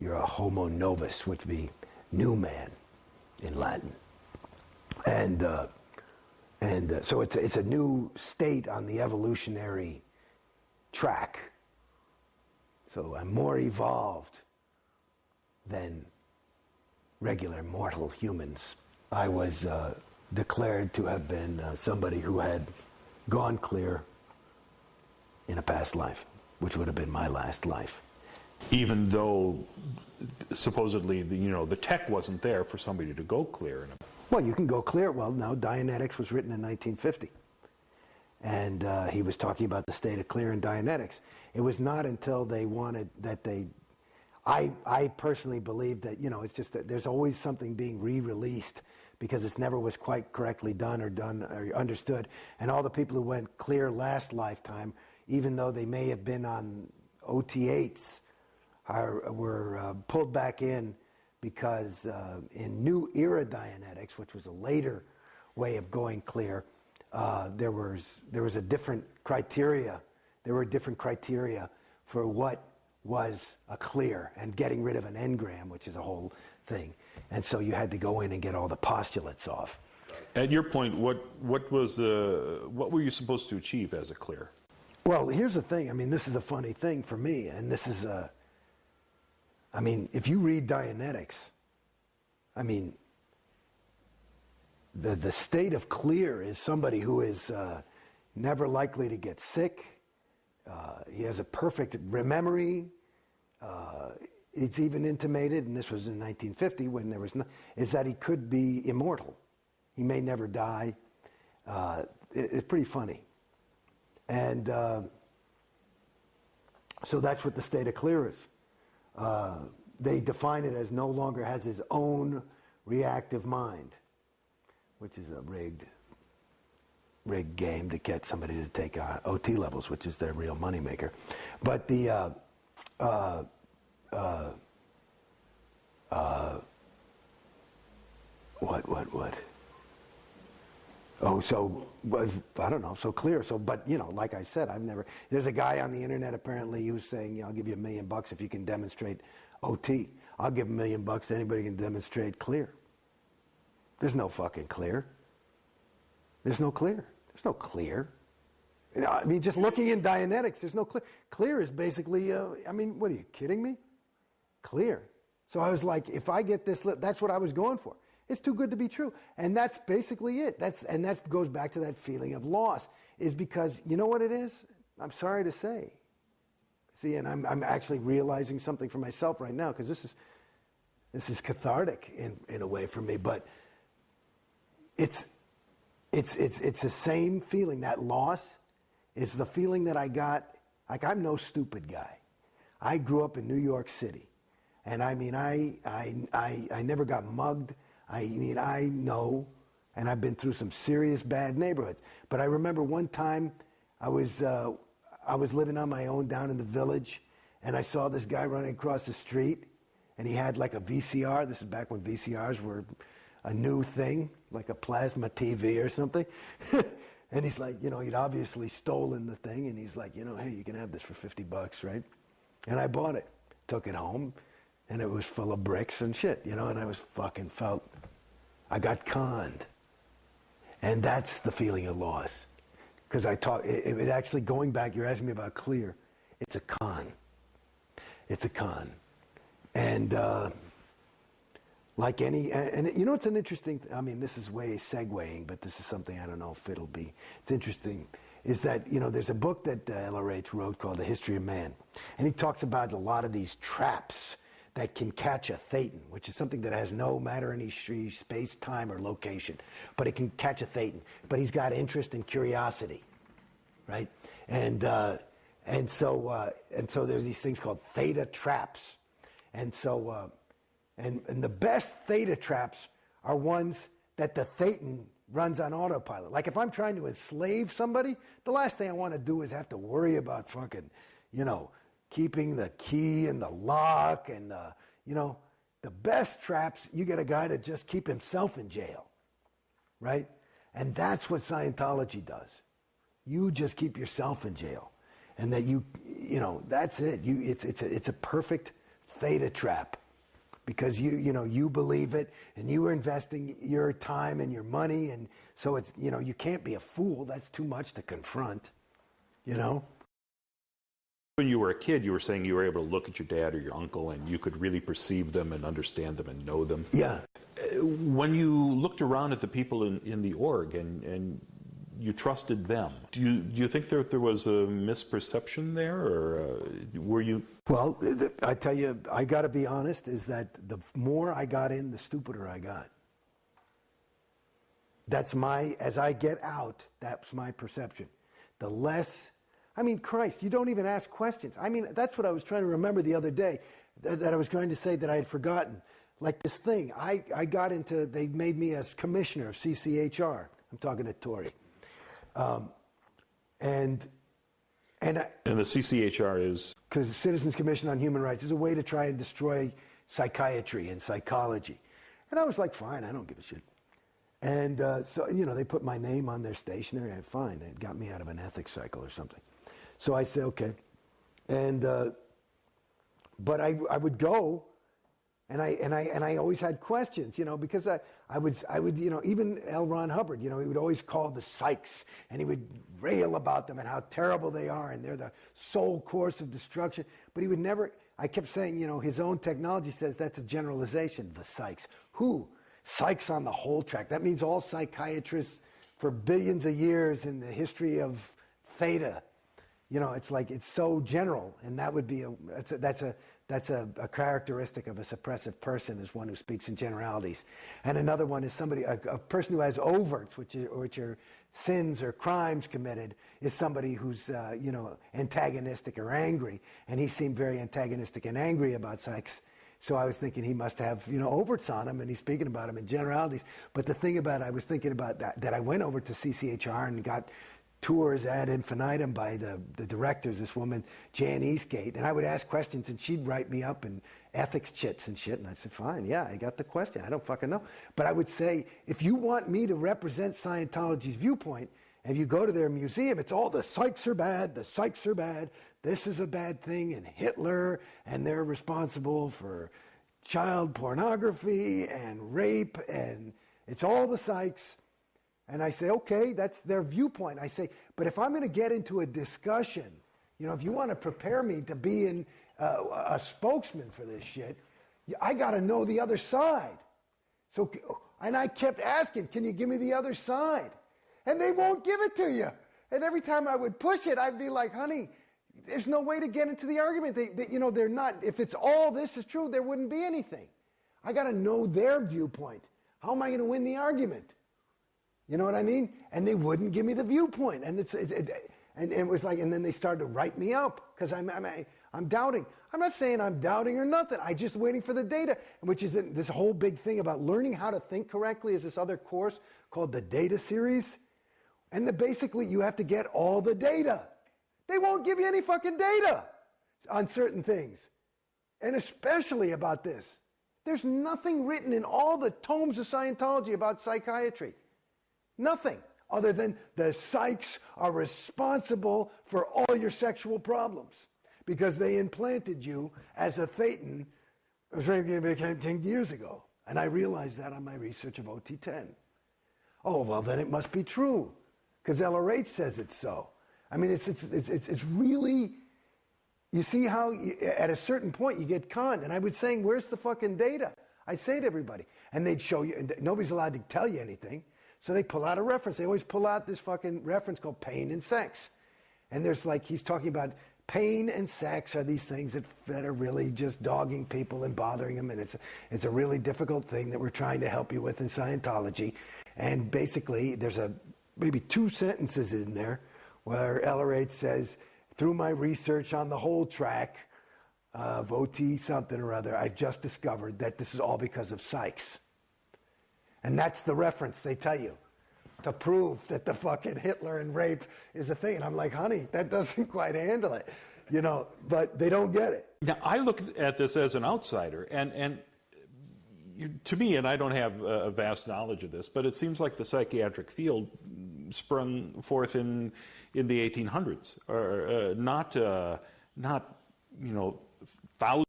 you're a homo novus, which would be new man in Latin. And so it's a new state on the evolutionary track. So I'm more evolved than regular mortal humans. I was declared to have been somebody who had gone clear in a past life, which would have been my last life. Even though supposedly the tech wasn't there for somebody to go clear. Well, you can go clear. Well, no, Dianetics was written in 1950. And he was talking about the state of clear in Dianetics. It was not until they wanted that I personally believe that, it's just that there's always something being re-released because it never was quite correctly done or understood. And all the people who went clear last lifetime, even though they may have been on OT8s, were pulled back in because in New Era Dianetics, which was a later way of going clear, there was a different criteria. There were different criteria for what was a clear and getting rid of an engram, which is a whole thing. And so you had to go in and get all the postulates off. At your point, what were you supposed to achieve as a clear? Well, here's the thing. I mean, this is a funny thing for me, and this is if you read Dianetics, the state of clear is somebody who is never likely to get sick. He has a perfect memory. It's even intimated, and this was in 1950 when there was is that he could be immortal. He may never die. It's pretty funny. And so that's what the state of clear is. They define it as no longer has his own reactive mind, which is a rigged game to get somebody to take OT levels, which is their real moneymaker. But the what? Oh, so I don't know. So clear. So, but like I said, there's a guy on the internet apparently who's saying, I'll give you $1 million if you can demonstrate OT. I'll give $1 million to anybody who can demonstrate clear. There's no fucking clear. There's no clear. There's no clear. Just looking in Dianetics, there's no clear. Clear is basically, what are you kidding me? Clear. So I was like, if I get this, that's what I was going for. It's too good to be true. And that's basically it. That goes back to that feeling of loss, is because, you know what it is? I'm sorry to say. See, and I'm actually realizing something for myself right now, because this is cathartic in a way for me, but it's the same feeling. That loss is the feeling that I got. Like, I'm no stupid guy. I grew up in New York City, and I never got mugged. I know, and I've been through some serious bad neighborhoods. But I remember one time I was living on my own down in the village, and I saw this guy running across the street, and he had like a VCR. This is back when VCRs were a new thing, like a plasma TV or something. And he's like, he'd obviously stolen the thing, and he's like, hey, you can have this for $50, right? And I bought it, took it home, and it was full of bricks and shit, and I was I got conned. And that's the feeling of loss. Because it actually, going back, you're asking me about clear, it's a con. It's a con. And like any, and it's an interesting, this is way segueing, but this is something I don't know if it'll be, it's interesting, is that, there's a book that LRH wrote called The History of Man. And he talks about a lot of these traps that can catch a thetan, which is something that has no matter any space, time, or location, but it can catch a thetan. But he's got interest and curiosity, right? And so there's these things called theta traps, and so and the best theta traps are ones that the thetan runs on autopilot. Like if I'm trying to enslave somebody, the last thing I want to do is have to worry about fucking, keeping the key and the lock and the best traps, you get a guy to just keep himself in jail, right? And that's what Scientology does. You just keep yourself in jail, and that that's it. It's a perfect theta trap. Because you believe it, and you are investing your time and your money, and so it's, you can't be a fool. That's too much to confront, When you were a kid, you were saying you were able to look at your dad or your uncle and you could really perceive them and understand them and know them. Yeah. When you looked around at the people in the org and you trusted them, do you think there was a misperception there, or were you? Well, I tell you, I got to be honest, is that the more I got in, the stupider I got. As I get out, that's my perception. The less, Christ, you don't even ask questions. That's what I was trying to remember the other day, that I was trying to say that I had forgotten. Like this thing, I got into, they made me as commissioner of CCHR. I'm talking to Tory. And the CCHR is? Because Citizens Commission on Human Rights is a way to try and destroy psychiatry and psychology. And I was like, fine, I don't give a shit. And so, they put my name on their stationery. Fine, it got me out of an ethics cycle or something. So I said, okay. And, but I would go, and I always had questions, because I would, even L. Ron Hubbard, he would always call the psychs, and he would rail about them and how terrible they are, and they're the sole course of destruction. But he would never, I kept saying, his own technology says that's a generalization, the psychs. Who? Psychs on the whole track. That means all psychiatrists for billions of years in the history of theta. It's like, it's so general, and that would be that's a characteristic of a suppressive person, is one who speaks in generalities. And another one is a person who has overts, which are sins or crimes committed, is somebody who's, antagonistic or angry. And he seemed very antagonistic and angry about sex. So I was thinking he must have, overts on him, and he's speaking about them in generalities. But the thing about it, I was thinking about that I went over to CCHR and got tours ad infinitum by the directors, this woman, Jan Eastgate, and I would ask questions, and she'd write me up in ethics chits and shit, and I said, fine, yeah, I got the question, I don't fucking know. But I would say, if you want me to represent Scientology's viewpoint, and you go to their museum, it's all the psychs are bad, this is a bad thing, and Hitler, and they're responsible for child pornography and rape, and it's all the psychs. And I say, okay, that's their viewpoint. I say, but if I'm going to get into a discussion, if you want to prepare me to be a spokesman for this shit, I got to know the other side. So, and I kept asking, can you give me the other side? And they won't give it to you. And every time I would push it, I'd be like, honey, there's no way to get into the argument. They're not, if it's all this is true, there wouldn't be anything. I got to know their viewpoint. How am I going to win the argument? You know what I mean? And they wouldn't give me the viewpoint. And it was like, and then they started to write me up because I'm doubting. I'm not saying I'm doubting or nothing. I'm just waiting for the data, which is this whole big thing about learning how to think correctly is this other course called the Data Series. And basically you have to get all the data. They won't give you any fucking data on certain things. And especially about this. There's nothing written in all the tomes of Scientology about psychiatry. Nothing other than the psychs are responsible for all your sexual problems because they implanted you as a thetan 10 years ago. And I realized that on my research of OT10. Oh, well, then it must be true because LRH says it's so. It's really, you see how at a certain point you get conned. And I was saying, where's the fucking data? I'd say to everybody. And they'd show you, and nobody's allowed to tell you anything. So they pull out a reference. They always pull out this fucking reference called pain and sex. And there's he's talking about pain and sex are these things that are really just dogging people and bothering them. And it's a really difficult thing that we're trying to help you with in Scientology. And basically, there's maybe 2 sentences in there where LRH says, through my research on the whole track of OT something or other, I've just discovered that this is all because of psychs. And that's the reference they tell you to prove that the fucking Hitler and rape is a thing. And I'm like, honey, that doesn't quite handle it, but they don't get it. Now, I look at this as an outsider, and to me, and I don't have a vast knowledge of this, but it seems like the psychiatric field sprung forth in the 1800s, or not thousands